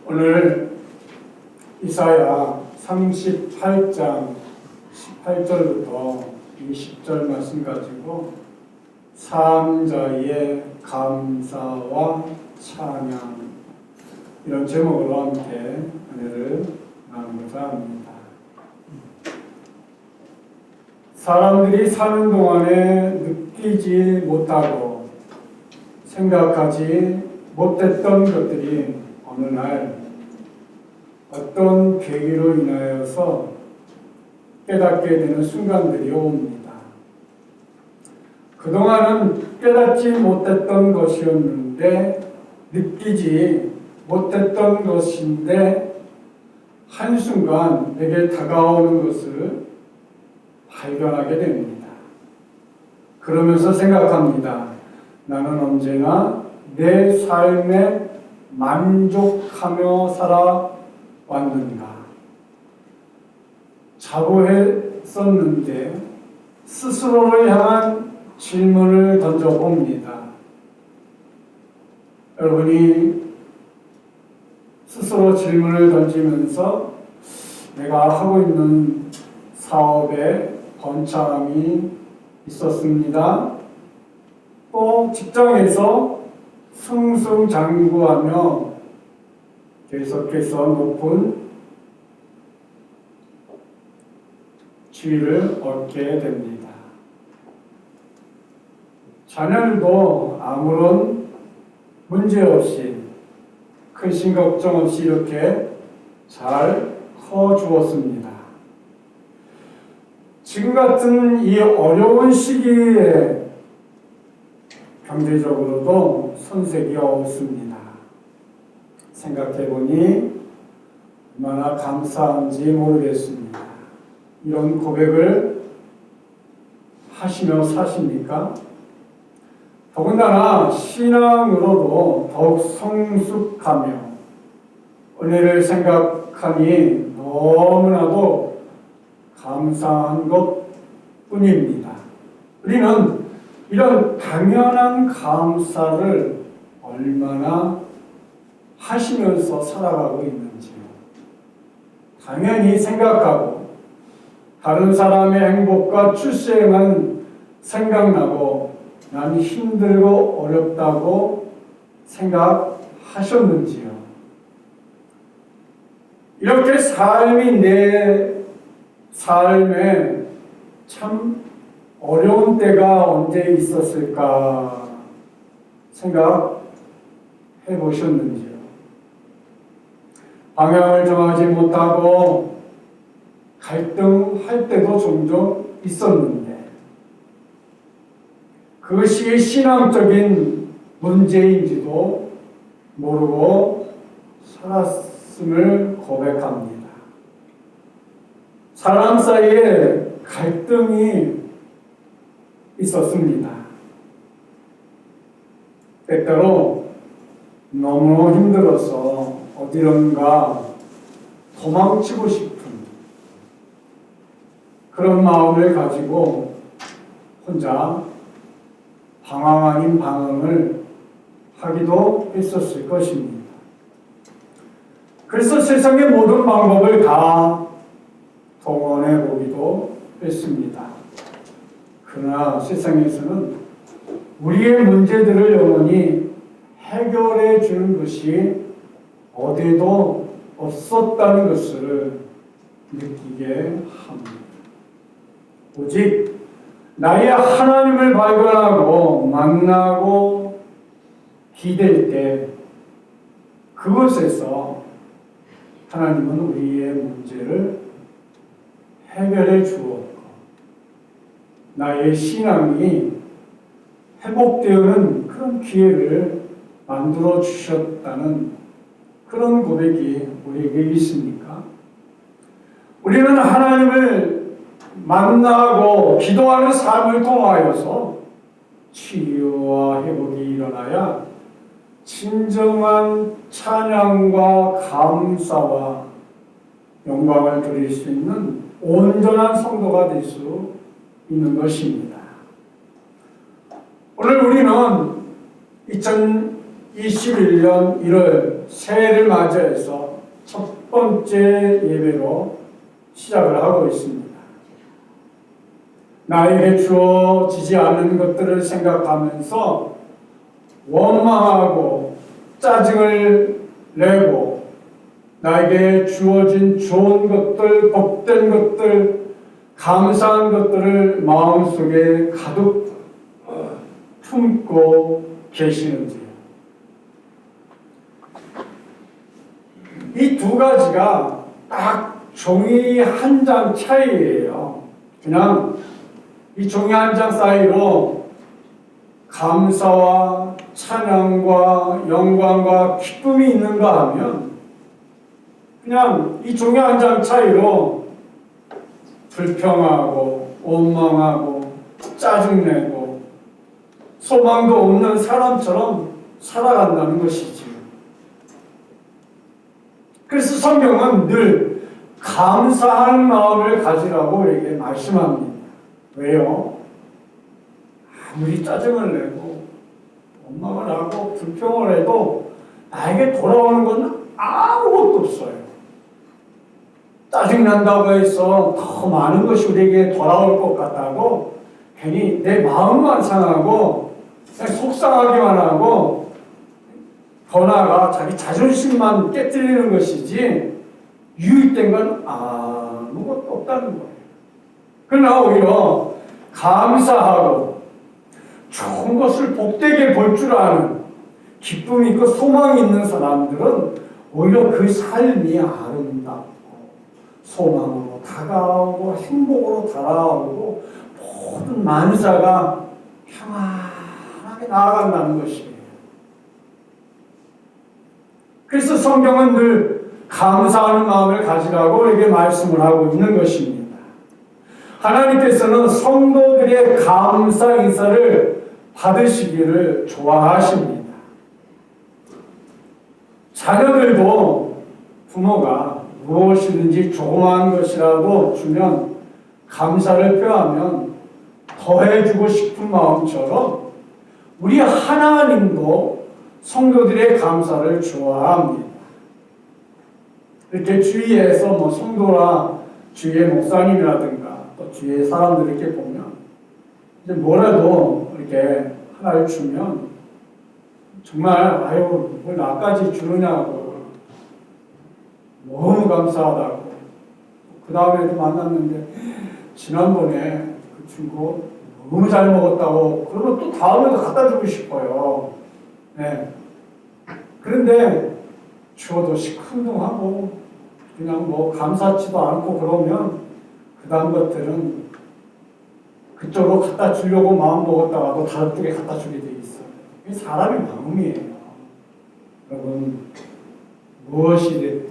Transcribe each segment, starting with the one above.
오늘 이사야 38장 18절부터 20절 말씀 가지고 사함자의 감사와 찬양, 이런 제목으로 함께 은혜를 나누고자 합니다. 사람들이 사는 동안에 느끼지 못하고 생각하지 못했던 것들이 어느 날 어떤 계기로 인하여서 깨닫게 되는 순간들이 옵니다. 그동안은 깨닫지 못했던 것이었는데, 느끼지 못했던 것인데 한순간 내게 다가오는 것을 발견하게 됩니다. 그러면서 생각합니다. 나는 언제나 내 삶에 만족하며 살아왔는가? 자고했었는데 스스로를 향한 질문을 던져봅니다. 여러분이 스스로 질문을 던지면서 내가 하고 있는 사업에 번창함이 있었습니다. 또 직장에서 승승장구하며 계속해서 높은 지위를 얻게 됩니다. 자녀들도 아무런 문제 없이, 큰 심 걱정 없이 이렇게 잘 커주었습니다. 지금 같은 이 어려운 시기에 경제적으로도 손색이 없습니다. 생각해보니 얼마나 감사한지 모르겠습니다. 이런 고백을 하시며 사십니까? 더군다나 신앙으로도 더욱 성숙하며 은혜를 생각하니 너무나도 감사한 것뿐입니다. 우리는 이런 당연한 감사를 얼마나 하시면서 살아가고 있는지요. 당연히 생각하고 다른 사람의 행복과 출세만 생각나고 난 힘들고 어렵다고 생각하셨는지요. 이렇게 삶이 내 삶에 참 어려운 때가 언제 있었을까 생각해 보셨는지요. 방향을 정하지 못하고 갈등할 때도 종종 있었는데, 그것이 신앙적인 문제인지도 모르고 살았음을 고백합니다. 사람 사이에 갈등이 있었습니다. 때때로 너무 힘들어서 어디론가 도망치고 싶은 그런 마음을 가지고 혼자 방황 아닌 방황을 하기도 했었을 것입니다. 그래서 세상의 모든 방법을 다 동원해 보기도 했습니다. 그러나 세상에서는 우리의 문제들을 영원히 해결해 주는 것이 어디에도 없었다는 것을 느끼게 합니다. 오직 나의 하나님을 발견하고 만나고 기댈 때 그곳에서 하나님은 우리의 문제를 해결해 주었고 나의 신앙이 회복되는 그런 기회를 만들어 주셨다는 그런 고백이 우리에게 있습니까? 우리는 하나님을 만나고 기도하는 삶을 통하여서 치유와 회복이 일어나야 진정한 찬양과 감사와 영광을 드릴 수 있는 온전한 성도가 될 수 있는 것입니다. 오늘 우리는 2021년 1월 새해를 맞이해서 첫 번째 예배로 시작을 하고 있습니다. 나에게 주어지지 않는 것들을 생각하면서 원망하고 짜증을 내고 나에게 주어진 좋은 것들, 복된 것들, 감사한 것들을 마음속에 가득 품고 계시는지요. 이 두 가지가 딱 종이 한 장 차이예요. 그냥 이 종이 한 장 사이로 감사와 찬양과 영광과 기쁨이 있는가 하면 그냥 이 종이 한 장 차이로 불평하고 원망하고 짜증내고 소망도 없는 사람처럼 살아간다는 것이지. 그래서 성경은 늘 감사하는 마음을 가지라고 우리에게 말씀합니다. 왜요? 아무리 짜증을 내고 원망을 하고 불평을 해도 나에게 돌아오는 건 아무것도 없어요. 짜증난다고 해서 더 많은 것이 우리에게 돌아올 것 같다고 괜히 내 마음만 상하고 그냥 속상하기만 하고 더 나아가 자기 자존심만 깨뜨리는 것이지 유익된 건 아무것도 없다는 거예요. 그러나 오히려 감사하고 좋은 것을 복되게 볼 줄 아는 기쁨 있고 소망이 있는 사람들은 오히려 그 삶이 아름답고 소망으로 다가오고 행복으로 다가오고 모든 만사가 평안하게 나아간다는 것이에요. 그래서 성경은 늘 감사하는 마음을 가지라고 우리에게 말씀을 하고 있는 것입니다. 하나님께서는 성도들의 감사 인사를 받으시기를 좋아하십니다. 자녀들도 부모가 무엇이든지 조그마한 것이라도 주면 감사를 표하면 더해주고 싶은 마음처럼 우리 하나님도 성도들의 감사를 좋아합니다. 이렇게 주위에서 성도나 주위의 목사님이라든가 또 주위의 사람들 이렇게 보면 이제 뭐라도 이렇게 하나를 주면 정말 뭘 나까지 주느냐고 너무 감사하다고. 그 다음에도 만났는데 지난번에 그 친구 너무 잘 먹었다고 그러면 또 다음에도 갖다 주고 싶어요. 네. 그런데 주어도 시큰둥하고 그냥 감사치도 않고 그러면 그 다음 것들은 그쪽으로 갖다 주려고 마음 먹었다가도 다른 쪽에 갖다 주게 돼 있어요. 이게 사람의 마음이에요. 여러분 무엇이 됐든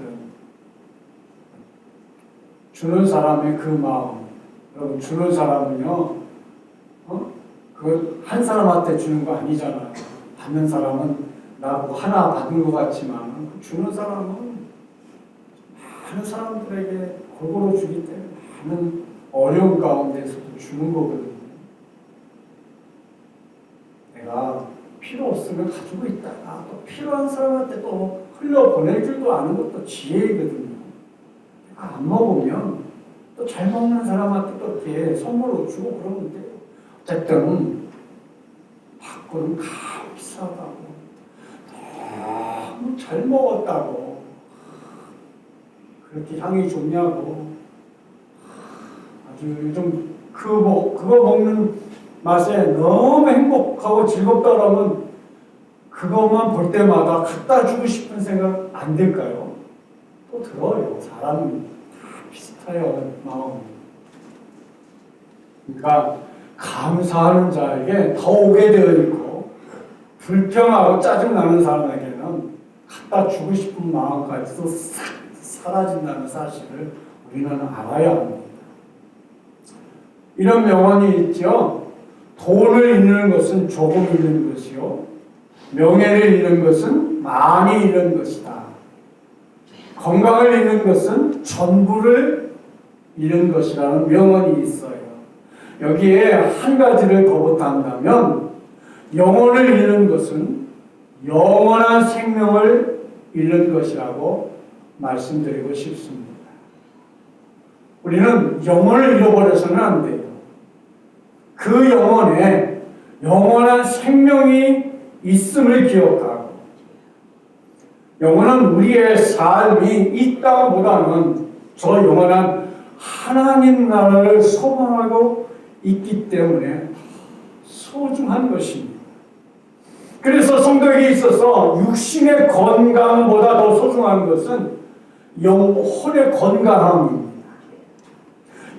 주는 사람의 그 마음, 여러분 주는 사람은요, 그 한 사람한테 주는 거 아니잖아요. 받는 사람은 나보고 하나 받은 것 같지만 주는 사람은 많은 사람들에게 골고루 주기 때문에 많은 어려운 가운데서도 주는 거거든요. 내가 필요 없으면 가지고 있다가 또 필요한 사람한테 또 흘려보낼 줄도 아는 것도 지혜이거든요. 내가 안 먹으면 또 잘 먹는 사람한테 또 이렇게 선물로 주고 그러면 돼요. 어쨌든 밖으로는 감사하다고 너무 잘 먹었다고 그렇게 향이 좋냐고 아주 요즘 그거 먹는 맛에 너무 행복하고 즐겁다 그러면 그것만 볼 때마다 갖다 주고 싶은 생각 안 들까요? 또 들어요. 사람은 다 비슷해요. 마음. 그러니까 감사하는 자에게 더 오게 되어 있고 불평하고 짜증나는 사람에게는 갖다 주고 싶은 마음까지도 싹 사라진다는 사실을 우리는 알아야 합니다. 이런 명언이 있죠. 돈을 잃는 것은 조금 잃는 것이요 명예를 잃는 것은 많이 잃는 것이다. 건강을 잃는 것은 전부를 잃는 것이라는 명언이 있어요. 여기에 한 가지를 더 못한다면 영혼을 잃는 것은 영원한 생명을 잃는 것이라고 말씀드리고 싶습니다. 우리는 영혼을 잃어버려서는 안 돼요. 그 영혼에 영원한 생명이 있음을 기억하고, 영혼은 우리의 삶이 이 땅보다는 저 영원한 하나님 나라를 소망하고 있기 때문에 소중한 것입니다. 그래서 성도에게 있어서 육신의 건강보다 더 소중한 것은 영혼의 건강함입니다.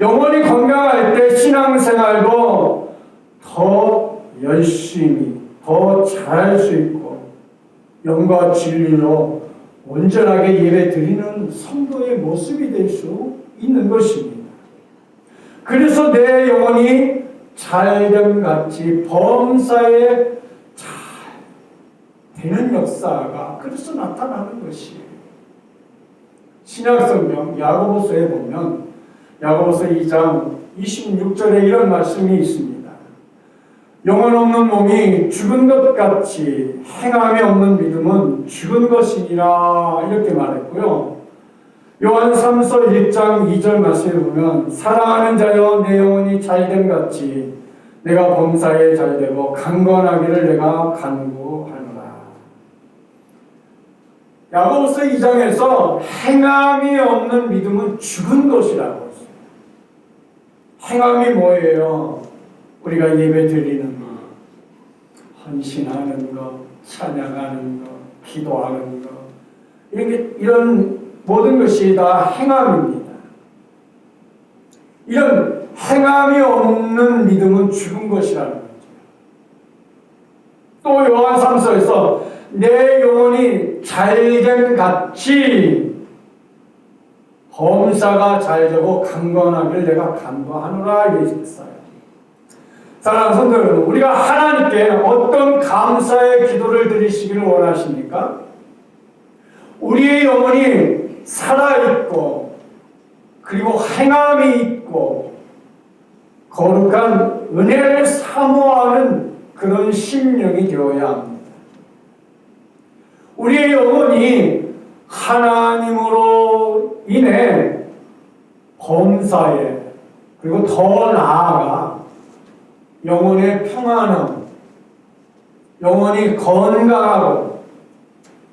영혼이 건강할 때 신앙생활도 더 열심히, 더 잘할 수 있고 영과 진리로 온전하게 예배드리는 성도의 모습이 될 수 있는 것입니다. 그래서 내 영혼이 잘됨같이 범사에 잘 되는 역사가 그래서 나타나는 것이에요. 신약성경 야고보서에 보면 야고보서 2장 26절에 이런 말씀이 있습니다. 영혼 없는 몸이 죽은 것 같이 행함이 없는 믿음은 죽은 것이니라 이렇게 말했고요. 요한 3서 1장 2절 말씀에 보면 사랑하는 자여 내 영혼이 잘됨 같이 내가 범사에 잘되고 강건하기를 내가 간구하노라. 야고보서 2장에서 행함이 없는 믿음은 죽은 것이라고 했어요. 행함이 뭐예요? 우리가 예배 드리는 것, 헌신하는 것, 찬양하는 것, 기도하는 것, 이런 모든 것이 다 행함입니다. 이런 행함이 없는 믿음은 죽은 것이라는 거죠. 또 요한 3서에서 내 영혼이 잘됨 같이 범사가 잘되고 강건하길 내가 간구하노라 이랬어요. 사랑하는 성도 여러분, 우리가 하나님께 어떤 감사의 기도를 드리시기를 원하십니까? 우리의 영혼이 살아있고 그리고 행함이 있고 거룩한 은혜를 사모하는 그런 심령이 되어야 합니다. 우리의 영혼이 하나님으로 인해 범사에 그리고 더 나아가 영혼의 평안함, 영혼이 건강하고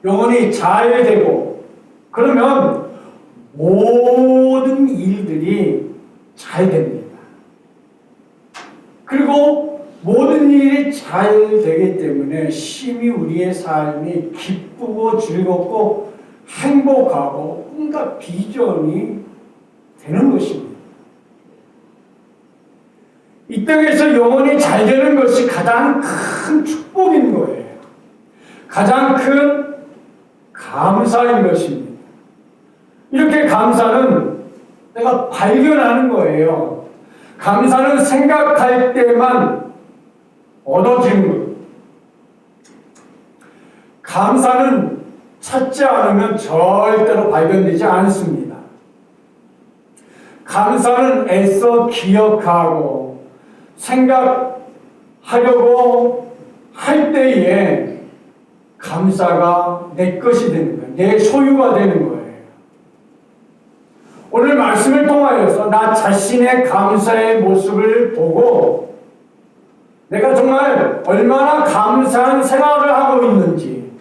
영혼이 잘 되고 그러면 모든 일들이 잘 됩니다. 그리고 모든 일이 잘 되기 때문에 심히 우리의 삶이 기쁘고 즐겁고 행복하고 꿈과 비전이 되는 것입니다. 이 땅에서 영혼이 잘 되는 것이 가장 큰 축복인 거예요. 가장 큰 감사인 것입니다. 이렇게 감사는 내가 발견하는 거예요. 감사는 생각할 때만 얻어지는 거예요. 감사는 찾지 않으면 절대로 발견되지 않습니다. 감사는 애써 기억하고 생각하려고 할 때에 감사가 내 것이 되는 거예요. 내 소유가 되는 거예요. 오늘 말씀을 통하여서 나 자신의 감사의 모습을 보고 내가 정말 얼마나 감사한 생활을 하고 있는지,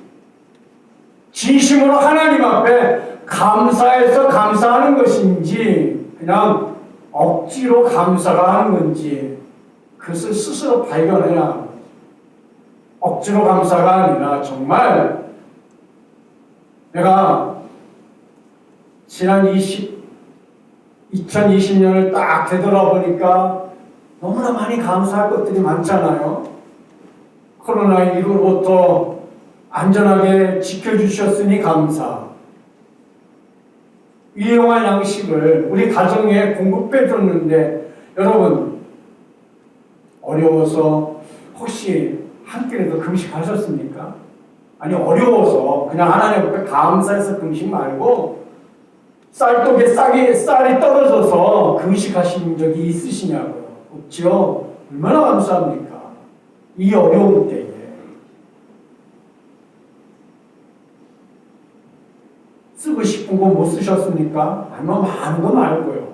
진심으로 하나님 앞에 감사해서 감사하는 것인지 그냥 억지로 감사가 하는 건지 그것을 스스로 발견해야 합니다. 억지로 감사가 아니라 정말 내가 지난 2020년을 딱 되돌아보니까 너무나 많이 감사할 것들이 많잖아요. 코로나19로부터 안전하게 지켜주셨으니 감사. 일용할 양식을 우리 가정에 공급해줬는데 여러분 어려워서 혹시 한 끼라도 금식하셨습니까? 아니 어려워서 그냥 하나님 앞에 감사해서 금식 말고 쌀독에 쌀이 떨어져서 금식하신 적이 있으시냐고요? 없죠? 얼마나 감사합니까? 이 어려운 때에. 쓰고 싶은 거 못 쓰셨습니까? 아니면 많은 거 말고요.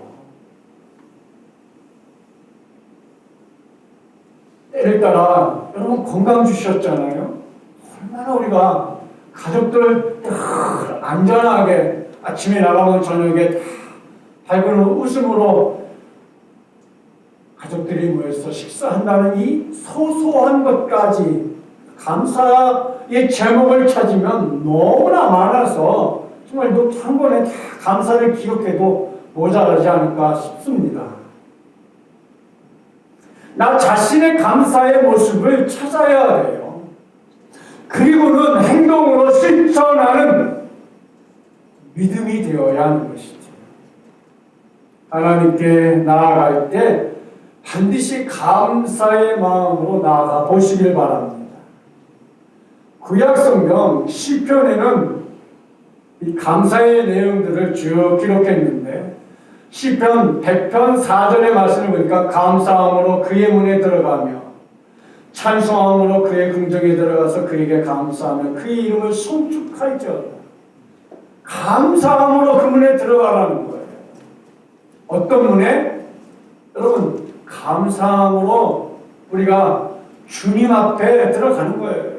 예를 따라 여러분 건강 주셨잖아요. 얼마나 우리가 가족들 안전하게 아침에 나가면 저녁에 밝은 웃음으로 가족들이 모여서 식사한다는 이 소소한 것까지 감사의 제목을 찾으면 너무나 많아서 정말 한 번에 다 감사를 기록해도 모자라지 않을까 싶습니다. 나 자신의 감사의 모습을 찾아야 돼요. 그리고는 행동으로 실천하는 믿음이 되어야 하는 것이죠. 하나님께 나아갈 때 반드시 감사의 마음으로 나아가 보시길 바랍니다. 구약성경 시편에는 이 감사의 내용들을 쭉 기록했는데 시편 100편 4절의 말씀을 보니까 감사함으로 그의 문에 들어가며 찬송함으로 그의 궁정에 들어가서 그에게 감사하며 그의 이름을 송축할지어다. 감사함으로 그 문에 들어가라는 거예요. 어떤 문에? 여러분 감사함으로 우리가 주님 앞에 들어가는 거예요.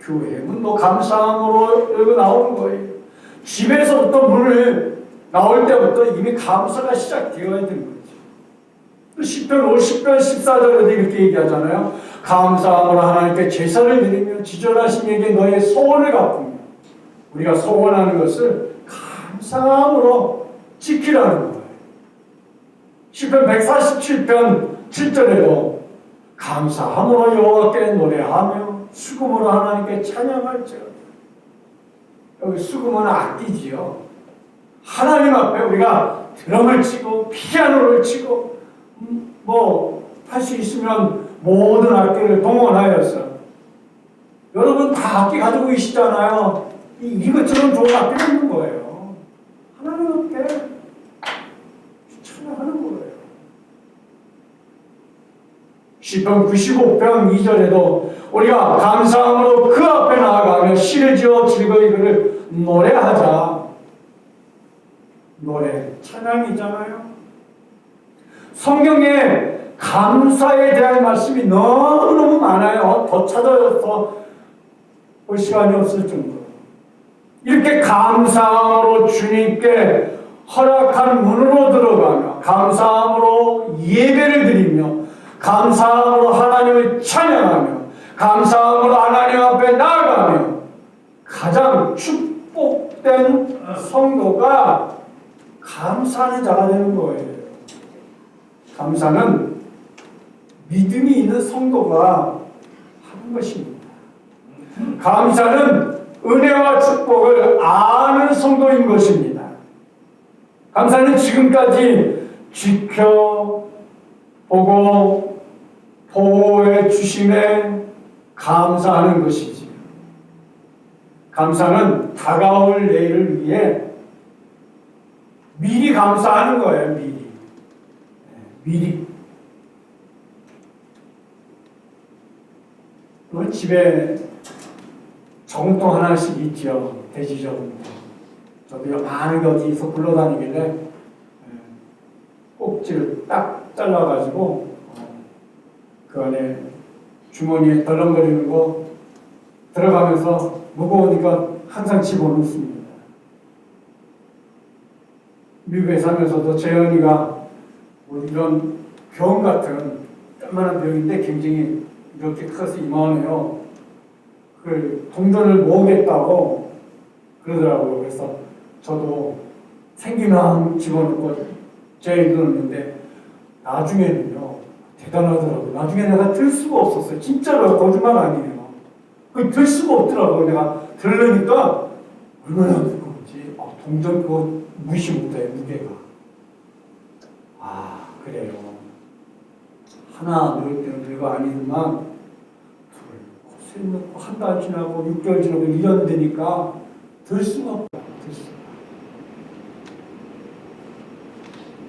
교회 문도 감사함으로 여기 나오는 거예요. 집에서부터 문을 나올 때부터 이미 감사가 시작되어야 되는 거죠. 또 시편 50편 14절에도 이렇게 얘기하잖아요. 감사함으로 하나님께 제사를 드리며 지존하신 이에게 너의 소원을 갚으며. 우리가 소원하는 것을 감사함으로 지키라는 거예요. 시편 147편 7절에도 감사함으로 여호와께 노래하며 수금으로 하나님께 찬양할지어다. 여기 수금은 악기지요. 하나님 앞에 우리가 드럼을 치고 피아노를 치고 뭐 할 수 있으면 모든 악기를 동원하여서 여러분 다 악기 가지고 계시잖아요. 이것처럼 좋은 악기가 있는 거예요. 하나님 앞에 찬양하는 거예요. 시편 95편 2절에도 우리가 감사함으로 그 앞에 나아가며 시를 지어 즐거이 그를 노래하자. 노래, 찬양이잖아요. 성경에 감사에 대한 말씀이 너무너무 많아요. 더 찾아서 볼 시간이 없을 정도로. 이렇게 감사함으로 주님께 허락한 문으로 들어가며 감사함으로 예배를 드리며 감사함으로 하나님을 찬양하며 감사함으로 하나님 앞에 나아가며 가장 축복된 성도가 감사하는 자가 되는 거예요. 감사는 믿음이 있는 성도가 하는 것입니다. 감사는 은혜와 축복을 아는 성도인 것입니다. 감사는 지금까지 지켜보고 보호해 주심에 감사하는 것이지. 감사는 다가올 내일을 위해 미리 감사하는 거예요. 미리. 집에 저금통 하나씩 있죠. 돼지 저금통. 저도 많은 게 어디서 굴러다니길래 꼭지를 딱 잘라가지고 그 안에 주머니에 덜렁거리는 거 들어가면서 무거우니까 항상 집어넣습니다. 미국에 살면서도 재현이가 뭐 이런 병 같은 조그마한 병인데 굉장히 이렇게 커서 이만해요. 그 동전을 모으겠다고 그러더라고요. 그래서 저도 생기만 집어넣고 제일 넣었는데 나중에는요 대단하더라고요. 나중에 내가 들 수가 없었어요. 진짜로 거짓말 아니에요. 들 수가 없더라고요. 내가 들으니까 얼마나 무거운지 동전 그거 무시 못해요. 무게가. 그래요. 하나 넣을 때는 별거 아니지만 둘, 셋 넣고 한 달 지나고 6개월 지나고 1년 되니까 들 수가 없다. 들 수가.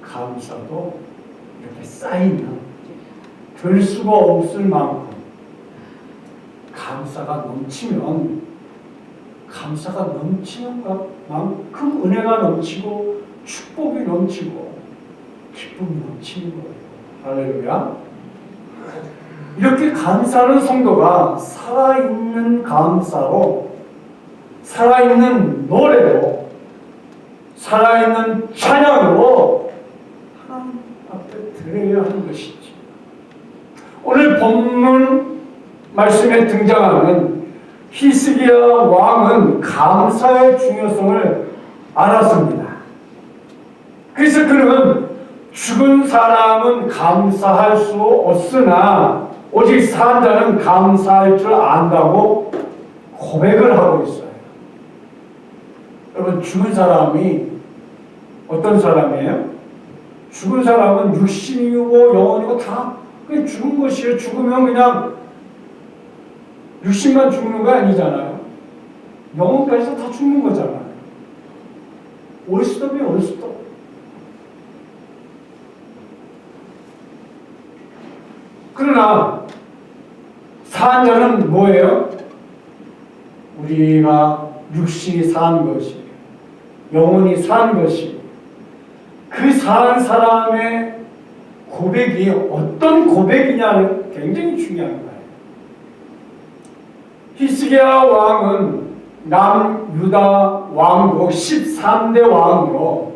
감사도 이렇게 쌓이면 들 수가 없을 만큼 감사가 넘치면 감사가 넘치는 것만큼 은혜가 넘치고 축복이 넘치고 기쁨이 넘치는 거예요. 할렐루야. 이렇게 감사하는 성도가 살아있는 감사로, 살아있는 노래로, 살아있는 찬양으로 하나님 앞에 드려야 하는 것이지. 오늘 본문 말씀에 등장하는 히스기야 왕은 감사의 중요성을 알았습니다. 그래서 그는 죽은 사람은 감사할 수 없으나 오직 산 자는 감사할 줄 안다고 고백을 하고 있어요. 여러분, 죽은 사람이 어떤 사람이에요? 죽은 사람은 육신이고 영혼이고 다 그냥 죽은 것이에요. 죽으면 그냥 육신만 죽는 거 아니잖아요. 영혼까지도 다 죽는 거잖아요. 올스톱이에요, 올스톱. 그러나 산 자는 뭐예요? 우리가 육신이 산 것이, 영혼이 산 것이, 그 산 사람의 고백이 어떤 고백이냐는 굉장히 중요한 거예요. 히스기야 왕은 남유다 왕국 13대 왕으로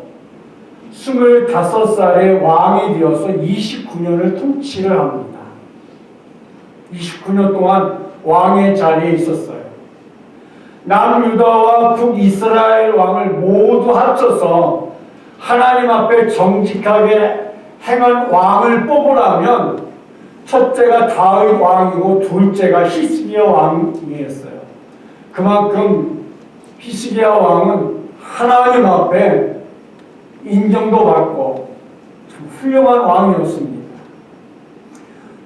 25살에 왕이 되어서 29년을 통치를 합니다. 29년 동안 왕의 자리에 있었어요. 남유다와 북이스라엘 왕을 모두 합쳐서 하나님 앞에 정직하게 행한 왕을 뽑으라면 첫째가 다윗 왕이고 둘째가 히스기야 왕이었어요. 그만큼 히스기야 왕은 하나님 앞에 인정도 받고 참 훌륭한 왕이었습니다.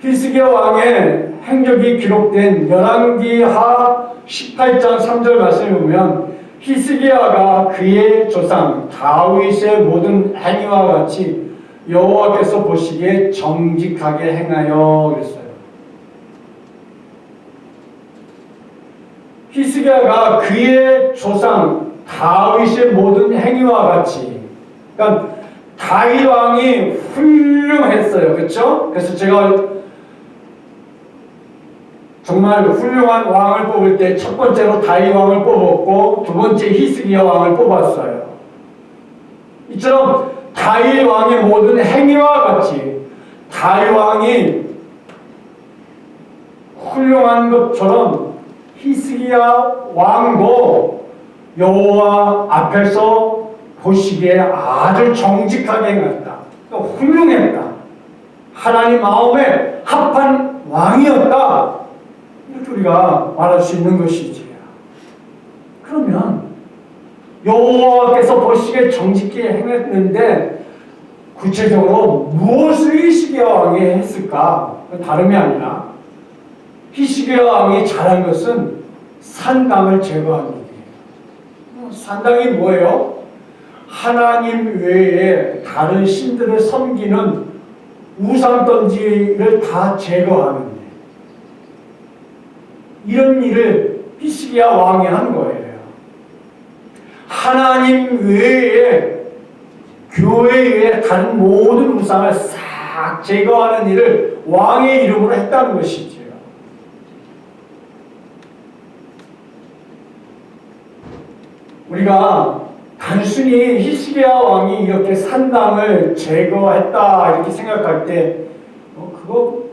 히스기야 왕의 행적이 기록된 열왕기하 18장 3절 말씀을 보면 히스기야가 그의 조상 다윗의 모든 행위와 같이 여호와께서 보시기에 정직하게 행하여 그랬어요. 히스기야가 그의 조상 다윗의 모든 행위와 같이, 그러니까 다윗 왕이 훌륭했어요. 그렇죠? 그래서 제가 정말 훌륭한 왕을 뽑을 때 첫 번째로 다윗 왕을 뽑았고 두 번째 히스기야 왕을 뽑았어요. 이처럼 다윗 왕의 모든 행위와 같이 다윗 왕이 훌륭한 것처럼 히스기야 왕도 여호와 앞에서 보시기에 아주 정직하게 행했다. 그러니까 훌륭했다. 하나님 마음에 합한 왕이었다. 이렇게 우리가 말할 수 있는 것이지. 그러면 여호와께서 보시기에 정직히 행했는데 구체적으로 무엇을 히스기야 왕이 했을까? 다름이 아니라 히스기야 왕이 잘한 것은 산당을 제거한 일이에요. 산당이 뭐예요? 하나님 외에 다른 신들을 섬기는 우상덩지를 다 제거하는 일. 이런 일을 히스기야 왕이 한 거예요. 하나님 외에 교회 외에 다른 모든 우상을 싹 제거하는 일을 왕의 이름으로 했다는 것이지요. 우리가 단순히 히스기야 왕이 이렇게 산당을 제거했다 이렇게 생각할 때 그거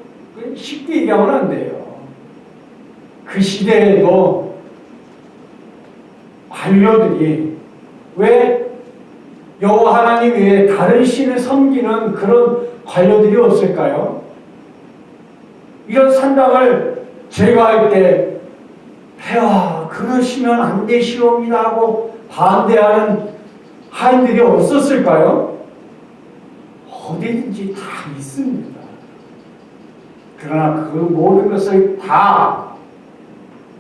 쉽게 얘기하면 안 돼요. 그 시대에도 관료들이 왜 여호와 하나님 외에 다른 신을 섬기는 그런 관료들이 없을까요? 이런 산당을 제거할 때 폐하 그러시면 안 되시옵니다 하고 반대하는 하인들이 없었을까요? 어디든지 다 있습니다. 그러나 그 모든 것을 다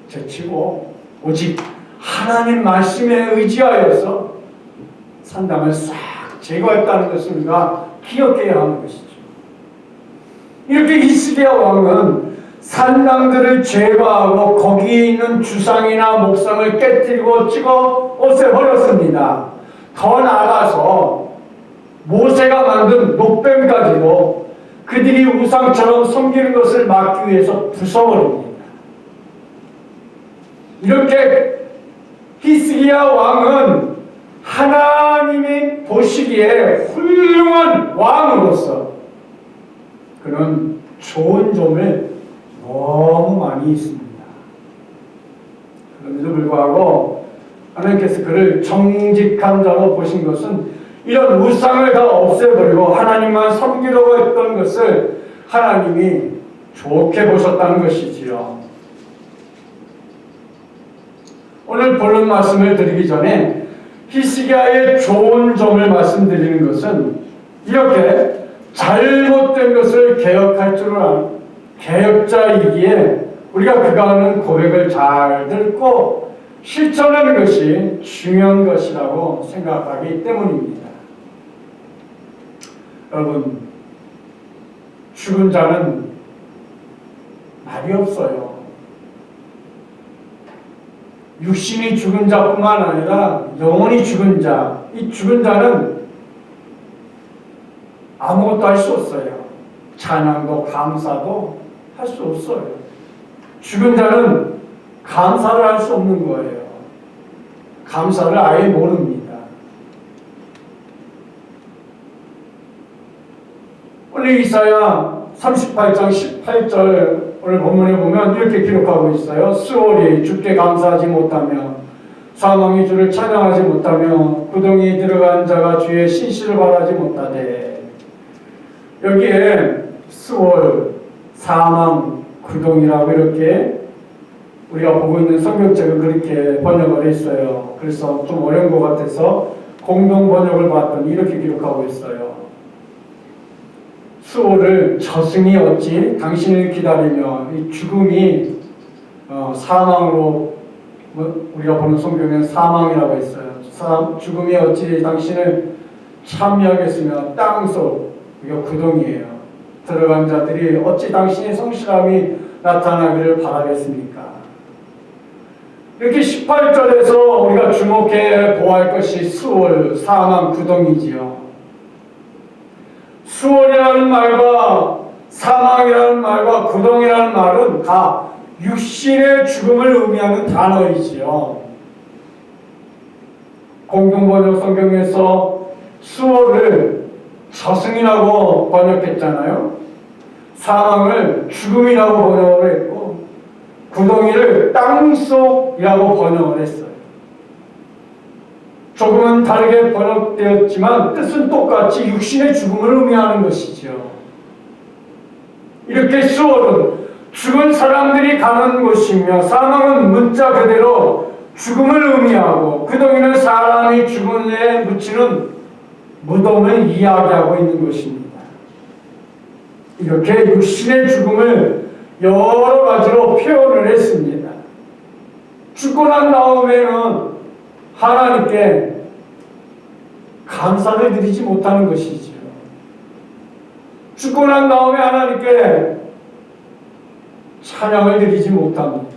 제치고 오직 하나님 말씀에 의지하여서 산당을 싹 제거했다는 것을 우리가 기억해야 하는 것이죠. 이렇게 히스기야 왕은 산당들을 제거하고 거기에 있는 주상이나 목상을 깨뜨리고 찍어 없애버렸습니다. 더 나아가서 모세가 만든 노뱀까지도 그들이 우상처럼 섬기는 것을 막기 위해서 부숴버립니다. 이렇게 히스기야 왕은 하나님이 보시기에 훌륭한 왕으로서 그는 좋은 점을 너무 많이 있습니다. 그런데도 불구하고 하나님께서 그를 정직한 자로 보신 것은 이런 우상을 다 없애버리고 하나님만 섬기려고 했던 것을 하나님이 좋게 보셨다는 것이지요. 오늘 본론 말씀을 드리기 전에 히스기야의 좋은 점을 말씀드리는 것은 이렇게 잘못된 것을 개혁할 줄을 아는 개혁자이기에 우리가 그가 하는 고백을 잘 듣고 실천하는 것이 중요한 것이라고 생각하기 때문입니다. 여러분, 죽은 자는 말이 없어요. 육신이 죽은 자뿐만 아니라 영혼이 죽은 자, 이 죽은 자는 아무것도 할 수 없어요. 찬양도 감사도 할 수 없어요. 죽은 자는 감사를 할 수 없는 거예요. 감사를 아예 모릅니다. 오늘 이사야 38장 18절 오늘 본문에 보면 이렇게 기록하고 있어요. 수월이 주께 감사하지 못하며 사망이 주를 찬양하지 못하며 구덩이에 들어간 자가 주의 신실을 바라지 못하되. 여기에 수월, 사망, 구덩이라고 이렇게 우리가 보고 있는 성경책은 그렇게 번역을 했어요. 그래서 좀 어려운 것 같아서 공동 번역을 봤더니 이렇게 기록하고 있어요. 수호를 저승이 어찌 당신을 기다리며 이 죽음이 사망으로 우리가 보는 성경에는 사망이라고 했어요. 죽음이 어찌 당신을 참여하겠으며 땅속 이거 구덩이에요. 들어간 자들이 어찌 당신의 성실함이 나타나기를 바라겠습니까? 이렇게 18절에서 우리가 주목해 보아할 것이 수월, 사망, 구덩이지요. 수월이라는 말과 사망이라는 말과 구덩이라는 말은 다 육신의 죽음을 의미하는 단어이지요. 공동번역 성경에서 수월을 저승이라고 번역했잖아요. 사망을 죽음이라고 번역을 했고 구덩이를 땅속이라고 번역을 했어요. 조금은 다르게 번역되었지만 뜻은 똑같이 육신의 죽음을 의미하는 것이죠. 이렇게 수월은 죽은 사람들이 가는 곳이며 사망은 문자 그대로 죽음을 의미하고 구덩이는 사람이 죽은 후에 묻히는 무덤을 이야기하고 있는 것입니다. 이렇게 육신의 죽음을 여러 가지로 표현을 했습니다. 죽고 난 다음에는 하나님께 감사를 드리지 못하는 것이지요. 죽고 난 다음에 하나님께 찬양을 드리지 못합니다.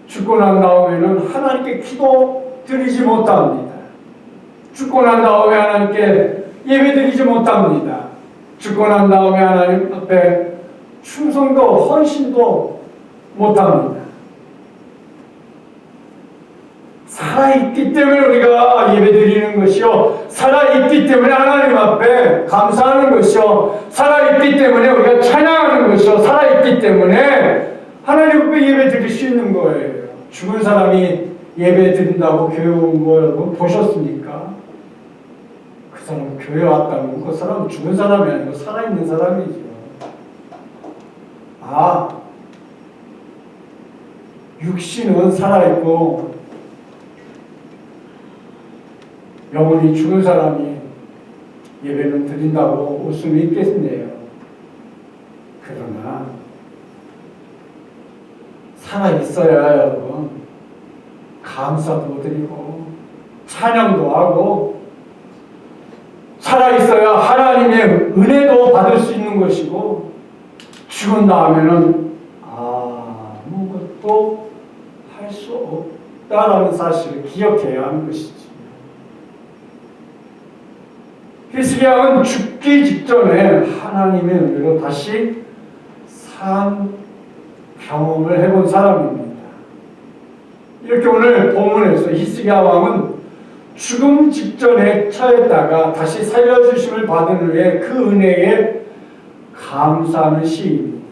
죽고 난 다음에는 하나님께 기도 드리지 못합니다. 죽고 난 다음에 하나님께 예배 드리지 못합니다. 죽고 난 다음에 하나님 앞에 충성도 헌신도 못합니다. 살아있기 때문에 우리가 예배드리는 것이요, 살아있기 때문에 하나님 앞에 감사하는 것이요, 살아있기 때문에 우리가 찬양하는 것이요, 살아있기 때문에 하나님 앞에 예배드릴 수 있는 거예요. 죽은 사람이 예배드린다고 교회 온 거 여러분 보셨습니까? 그 사람 교회 왔다면 그 사람은 죽은 사람이 아니고 살아있는 사람이죠. 육신은 살아있고 영혼이 죽은 사람이 예배는 드린다고 올 수는 있겠네요. 그러나 살아있어야 여러분 감사도 드리고 찬양도 하고 살아있어야 하나님의 은혜도 받을 수 있는 것이고 죽은 다음에는 아무것도 할 수 없다라는 사실을 기억해야 하는 것이지. 히스기야 왕은 죽기 직전에 하나님의 은혜로 다시 산 경험을 해본 사람입니다. 이렇게 오늘 본문에서 히스기야 왕은 죽음 직전에 처했다가 다시 살려주심을 받은 후에 그 은혜에 감사하는 시입니다.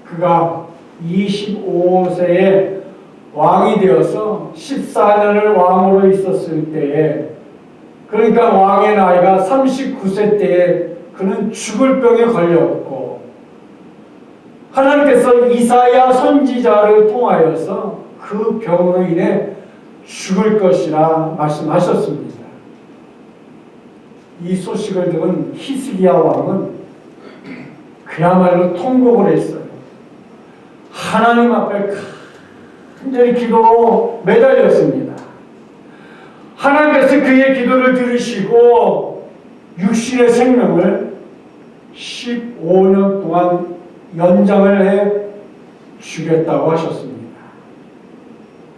그가 25세에 왕이 되어서 14년을 왕으로 있었을 때에, 그러니까 왕의 나이가 39세 때에 그는 죽을 병에 걸렸고, 하나님께서 이사야 선지자를 통하여서 그 병으로 인해 죽을 것이라 말씀하셨습니다. 이 소식을 들은 히스기야 왕은 그야말로 통곡을 했어요. 하나님 앞에 간절히 기도로 매달렸습니다. 하나님께서 그의 기도를 들으시고 육신의 생명을 15년 동안 연장을 해 주겠다고 하셨습니다.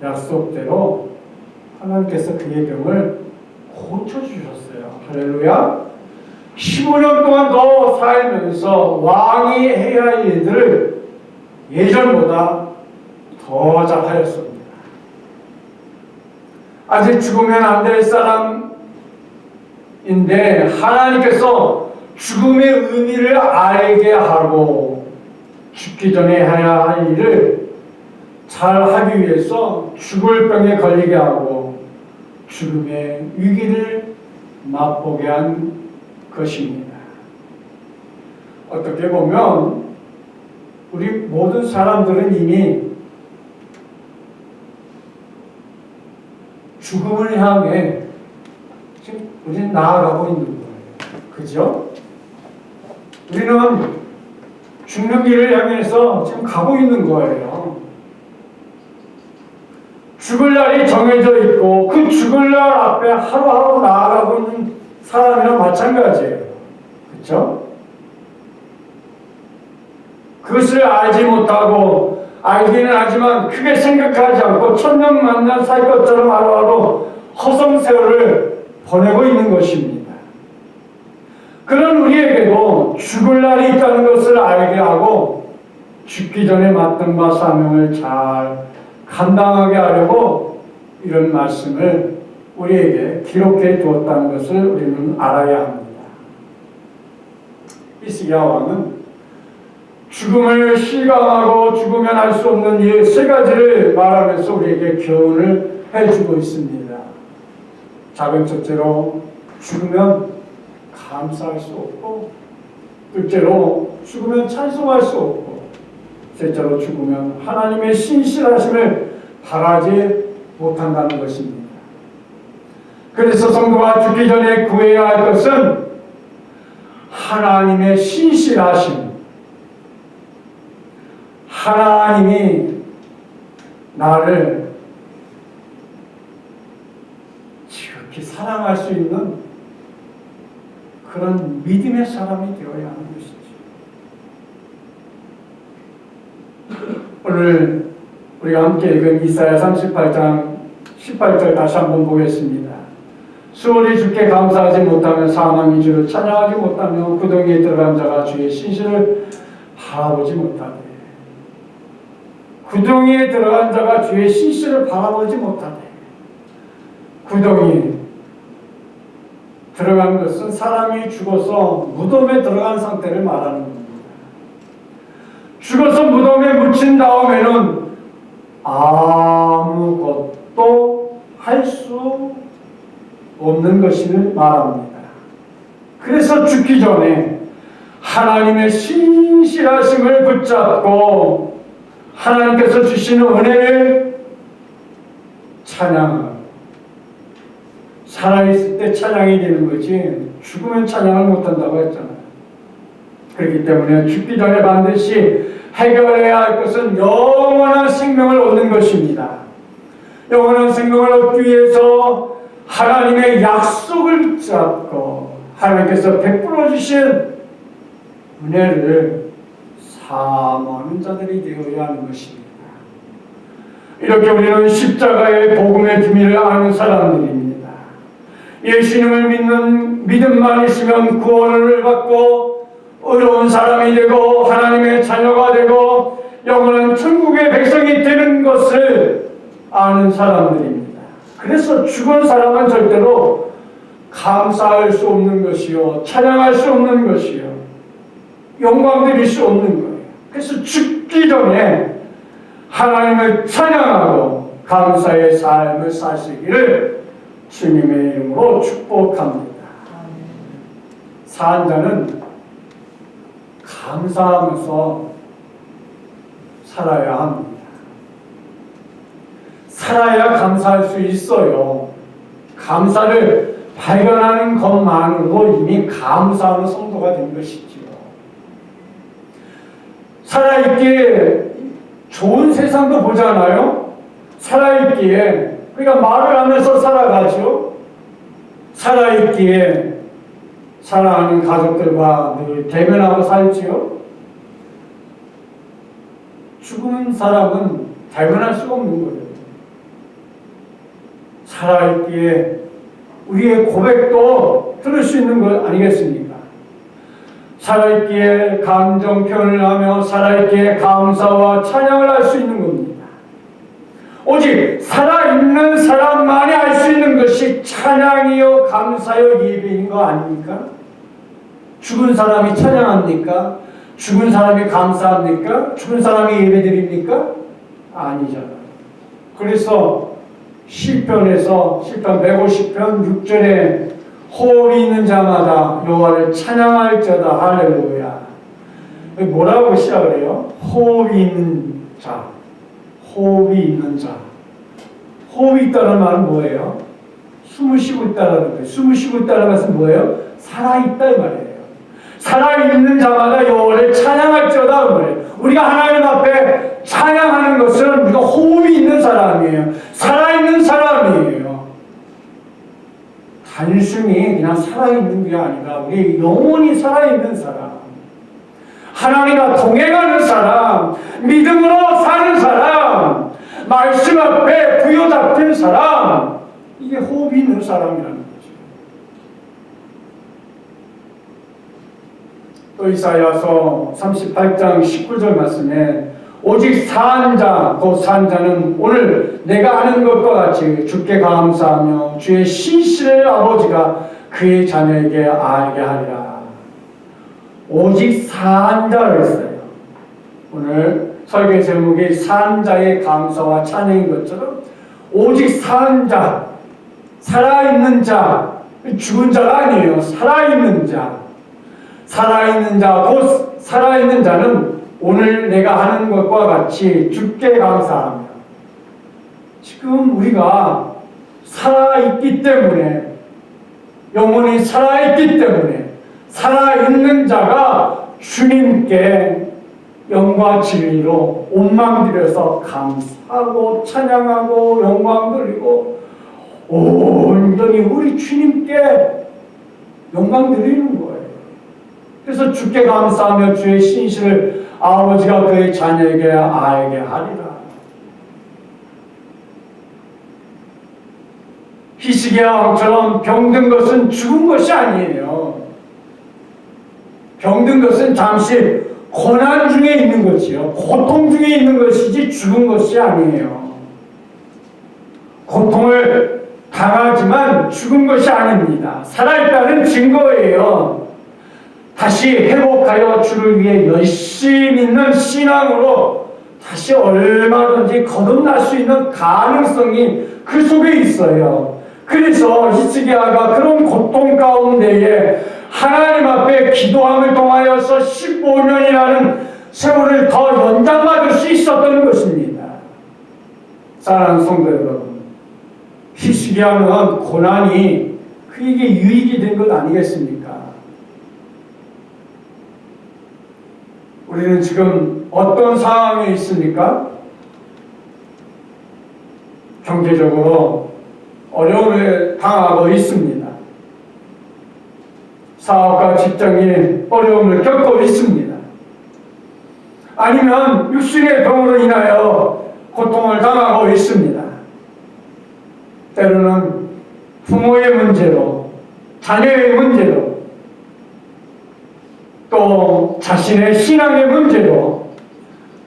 약속대로 하나님께서 그의 병을 고쳐주셨어요. 할렐루야. 15년 동안 더 살면서 왕이 해야 할 일들을 예전보다 더 잘하였습니다. 아직 죽으면 안 될 사람인데 하나님께서 죽음의 의미를 알게 하고 죽기 전에 해야 할 일을 잘 하기 위해서 죽을 병에 걸리게 하고 죽음의 위기를 맛보게 한 것입니다. 어떻게 보면 우리 모든 사람들은 이미 죽음을 향해 지금 우리는 나아가고 있는 거예요. 그죠? 우리는 죽는 길을 향해서 지금 가고 있는 거예요. 죽을 날이 정해져 있고 그 죽을 날 앞에 하루하루 나아가고 있는 사람이랑 마찬가지예요. 그렇죠? 그것을 알지 못하고 알기는 하지만 크게 생각하지 않고 천년만년 살 것처럼 하루하루 허송세월을 보내고 있는 것입니다. 그런 우리에게도 죽을 날이 있다는 것을 알게 하고 죽기 전에 맡은 바 사명을 잘 감당하게 하려고 이런 말씀을 우리에게 기록해 두었다는 것을 우리는 알아야 합니다. 히스기야 왕은 죽음을 실감하고 죽으면 할 수 없는 이 세 가지를 말하면서 우리에게 교훈을 해주고 있습니다. 작은 첫째로 죽으면 감사할 수 없고, 둘째로 죽으면 찬송할 수 없고, 셋째로 죽으면 하나님의 신실하심을 바라지 못한다는 것입니다. 그래서 성도가 죽기 전에 구해야 할 것은 하나님의 신실하심, 하나님이 나를 지극히 사랑할 수 있는 그런 믿음의 사람이 되어야 하는 것이죠. 오늘 우리가 함께 읽은 이사야 38장 18절 다시 한번 보겠습니다. 수월이 주께 감사하지 못하면 사망이 주를 찬양하지 못하며 구덩이에 들어간 자가 주의 신실을 바라보지 못하네. 구덩이에 들어간 자가 주의 신실을 바라보지 못하네. 구덩이 들어간 것은 사람이 죽어서 무덤에 들어간 상태를 말하는 겁니다. 죽어서 무덤에 묻힌 다음에는 아무것도 할 수 없는 것을 말합니다. 그래서 죽기 전에 하나님의 신실하심을 붙잡고 하나님께서 주시는 은혜를 찬양하고, 살아있을 때 찬양이 되는 거지 죽으면 찬양을 못한다고 했잖아요. 그렇기 때문에 죽기 전에 반드시 해결해야 할 것은 영원한 생명을 얻는 것입니다. 영원한 생명을 얻기 위해서 하나님의 약속을 붙잡고 하나님께서 베풀어 주신 은혜를 사모하는 자들이 되어야 하는 것입니다. 이렇게 우리는 십자가의 복음의 비밀을 아는 사람들입니다. 예수님을 믿는 믿음만 있으면 구원을 받고 의로운 사람이 되고 하나님의 자녀가 되고 영원한 천국의 백성이 되는 것을 아는 사람들입니다. 그래서 죽은 사람은 절대로 감사할 수 없는 것이요, 찬양할 수 없는 것이요, 영광 드릴 수 없는 거예요. 그래서 죽기 전에 하나님을 찬양하고 감사의 삶을 사시기를 주님의 이름으로 축복합니다. 사는 자는 감사하면서 살아야 합니다. 살아야 감사할 수 있어요. 감사를 발견하는 것만으로도 이미 감사하는 성도가 된 것이지요. 살아있기에 좋은 세상도 보잖아요. 살아있기에 그러니까 말을 하면서 살아가죠. 살아있기에 사랑하는 가족들과 늘 대면하고 살지요. 죽은 사람은 대면할 수가 없는 거예요. 살아있기에 우리의 고백도 들을 수 있는 것 아니겠습니까? 살아있기에 감정 표현을 하며 살아있기에 감사와 찬양을 할 수 있는 겁니다. 오직 살아있는 사람만이 알 수 있는 것이 찬양이요 감사요 예배인 거 아닙니까? 죽은 사람이 찬양합니까? 죽은 사람이 감사합니까? 죽은 사람이 예배드립니까? 아니잖아요. 그래서 시편에서 시편 150편 6절에 호흡이 있는 자마다 여호와를 찬양할지어다. 할렐루야. 뭐라고 시작을 해요? 호흡이 있는 자, 호흡이 있는 자. 호흡이 있다는 말은 뭐예요? 숨을 쉬고 있다는 거예요. 숨을 쉬고 있다는 것은 뭐예요? 살아있다 이 말이에요. 살아있는 자마다 여호와를 찬양할지어다 말이에요. 우리가 하나님 앞에 찬양하는 것은 우리가 호흡이 있는 사람이에요. 살아있는 사람이에요. 단순히 그냥 살아있는 게 아니라 우리 영혼이 살아있는 사람, 하나님과 동행하는 사람, 믿음으로 사는 사람, 말씀 앞에 부여잡힌 사람, 이게 호흡이 있는 사람이라는 거죠. 또 이사야서 38장 19절 말씀에 오직 사한 자, 곧 사한 자는 오늘 내가 아는 것과 같이 주께 감사하며 주의 신실을 아버지가 그의 자녀에게 알게 하리라. 오직 사한 자를 했어요. 오늘 설교 제목이 사한 자의 감사와 찬양인 것처럼 오직 사한 자, 살아있는 자, 죽은 자가 아니에요. 살아있는 자. 살아있는 자, 곧 살아있는 자는 오늘 내가 하는 것과 같이 주께 감사하며, 지금 우리가 살아있기 때문에, 영혼이 살아있기 때문에 살아있는 자가 주님께 영과 진리로 온망 들여서 감사하고 찬양하고 영광 드리고 온전히 우리 주님께 영광 드리는 거예요. 그래서 주께 감사하며 주의 신실을 아버지가 그의 자녀에게 알게 하리라. 히스기야 왕처럼 병든 것은 죽은 것이 아니에요. 병든 것은 잠시 고난 중에 있는 것이요, 고통 중에 있는 것이지 죽은 것이 아니에요. 고통을 당하지만 죽은 것이 아닙니다. 살아있다는 증거예요. 다시 회복하여 주를 위해 열심 있는 신앙으로 다시 얼마든지 거듭날 수 있는 가능성이 그 속에 있어요. 그래서 히스기야가 그런 고통 가운데에 하나님 앞에 기도함을 통하여서 15년이라는 세월을 더 연장받을 수 있었던 것입니다. 사랑하는 성도 여러분, 히스기야는 고난이 그에게 유익이 된 것 아니겠습니까? 우리는 지금 어떤 상황에 있습니까? 경제적으로 어려움을 당하고 있습니다. 사업과 직장이 어려움을 겪고 있습니다. 아니면 육신의 병으로 인하여 고통을 당하고 있습니다. 때로는 부모의 문제로, 자녀의 문제로, 또 자신의 신앙의 문제로,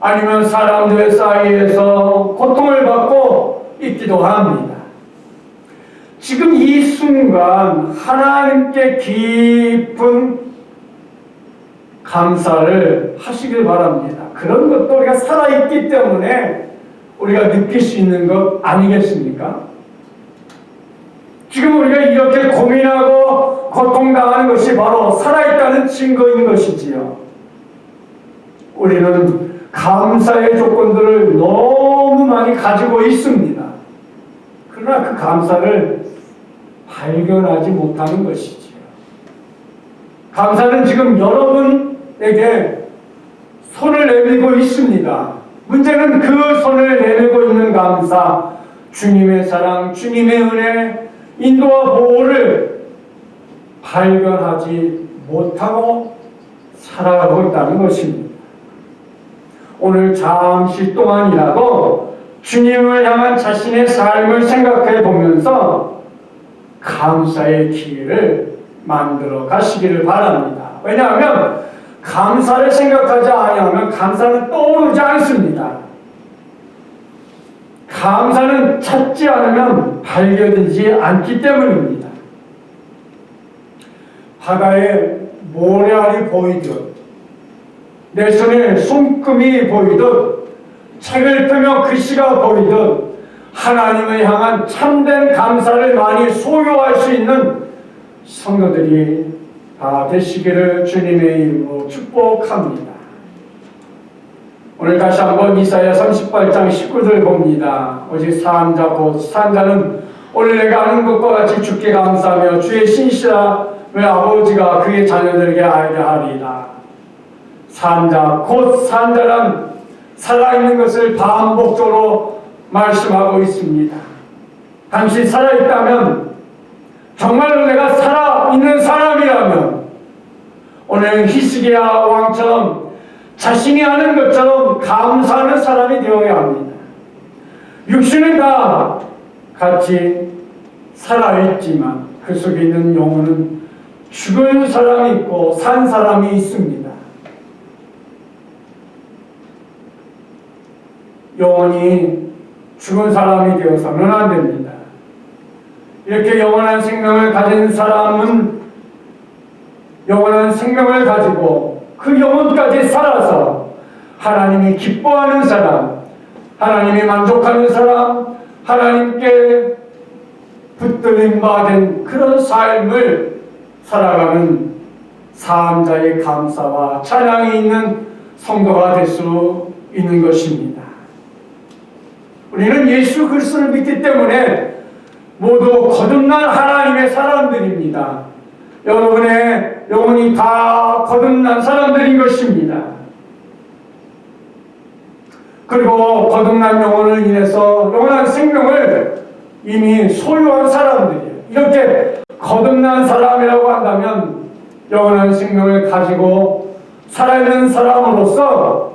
아니면 사람들 사이에서 고통을 받고 있기도 합니다. 지금 이 순간 하나님께 깊은 감사를 하시길 바랍니다. 그런 것도 우리가 살아있기 때문에 우리가 느낄 수 있는 것 아니겠습니까? 지금 우리가 이렇게 고민하고 고통당하는 것이 바로 살아있다는 증거인 것이지요. 우리는 감사의 조건들을 너무 많이 가지고 있습니다. 그러나 그 감사를 발견하지 못하는 것이지요. 감사는 지금 여러분에게 손을 내밀고 있습니다. 문제는 그 손을 내밀고 있는 감사, 주님의 사랑, 주님의 은혜, 인도와 보호를 발견하지 못하고 살아가고 있다는 것입니다. 오늘 잠시 동안이라도 주님을 향한 자신의 삶을 생각해 보면서 감사의 기회를 만들어 가시기를 바랍니다. 왜냐하면 감사를 생각하지 아니하면 감사는 떠오르지 않습니다. 감사는 찾지 않으면 발견되지 않기 때문입니다. 바다에 모래알이 보이듯, 내 손에 손금이 보이듯, 책을 펴며 글씨가 보이듯 하나님을 향한 참된 감사를 많이 소유할 수 있는 성도들이 다 되시기를 주님의 이름으로 축복합니다. 오늘 다시 한번 이사야 38장 19절 봅니다. 오직 산자 곧 산자는 오늘 내가 아는 것과 같이 주께 감사하며 주의 신실함을 아버지가 그의 자녀들에게 알게 하리라. 산자 곧 산자란 살아있는 것을 반복적으로 말씀하고 있습니다. 당신 살아있다면, 정말로 내가 살아있는 사람이라면 오늘 히스기야 왕처럼 자신이 아는 것처럼 감사하는 사람이 되어야 합니다. 육신은 다 같이 살아있지만 그 속에 있는 영혼은 죽은 사람이 있고 산 사람이 있습니다. 영혼이 죽은 사람이 되어서는 안 됩니다. 이렇게 영원한 생명을 가진 사람은 영원한 생명을 가지고 그 영혼까지 살아서 하나님이 기뻐하는 사람, 하나님이 만족하는 사람, 하나님께 붙들림 받은 그런 삶을 살아가는 사함자의 감사와 찬양이 있는 성도가 될 수 있는 것입니다. 우리는 예수 그리스도를 믿기 때문에 모두 거듭난 하나님의 사람들입니다. 여러분의 영혼이 다 거듭난 사람들인 것입니다. 그리고 거듭난 영혼을 인해서 영원한 생명을 이미 소유한 사람들이에요. 이렇게 거듭난 사람이라고 한다면 영원한 생명을 가지고 살아있는 사람으로서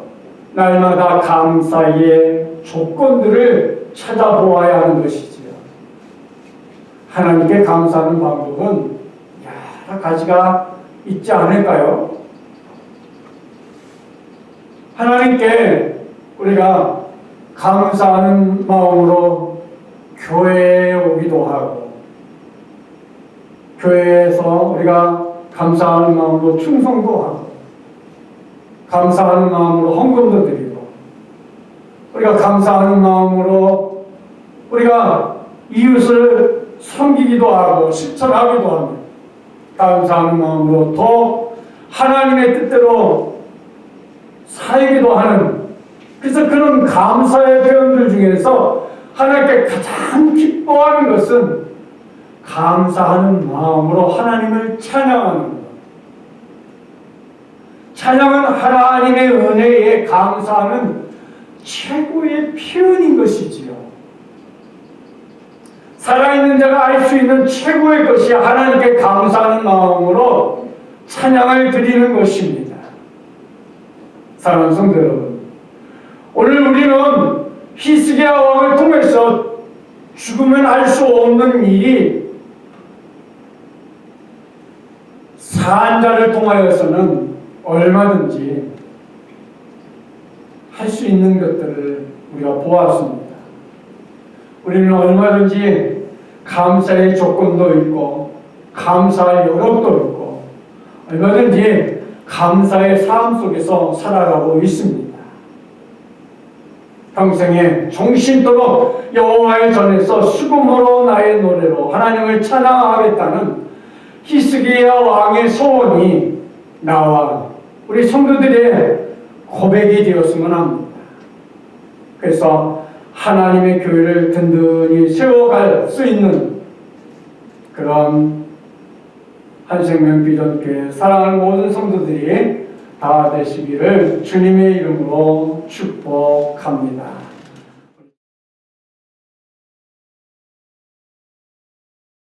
날마다 감사의 조건들을 찾아보아야 하는 것이지요. 하나님께 감사하는 방법은 여러 가지가 있지 않을까요? 하나님께 우리가 감사하는 마음으로 교회에 오기도 하고, 교회에서 우리가 감사하는 마음으로 충성도 하고, 감사하는 마음으로 헌금도 드리고, 우리가 감사하는 마음으로 우리가 이웃을 섬기기도 하고 실천하기도 합니다. 감사하는 마음으로 더 하나님의 뜻대로 살기도 하는, 그래서 그런 감사의 표현들 중에서 하나님께 가장 기뻐하는 것은 감사하는 마음으로 하나님을 찬양하는 것. 찬양은 하나님의 은혜에 감사하는 최고의 표현인 것이지요. 살아있는 자가 알 수 있는 최고의 것이 하나님께 감사하는 마음으로 찬양을 드리는 것입니다. 사랑하는 성도 여러분, 오늘 우리는 히스기야 왕을 통해서 죽으면 할 수 없는 일이 산자를 통하여서는 얼마든지 할 수 있는 것들을 우리가 보았습니다. 우리는 얼마든지 감사의 조건도 있고 감사의 여력도 있고 얼마든지 감사의 삶 속에서 살아가고 있습니다. 평생에 종신토록 여호와의 전에서 수금으로 나의 노래로 하나님을 찬양하겠다는 히스기야 왕의 소원이 나와 우리 성도들의 고백이 되었으면 합니다. 그래서 하나님의 교회를 든든히 세워갈 수 있는 그런 한생명 비전교회 사랑하는 모든 성도들이 다 되시기를 주님의 이름으로 축복합니다.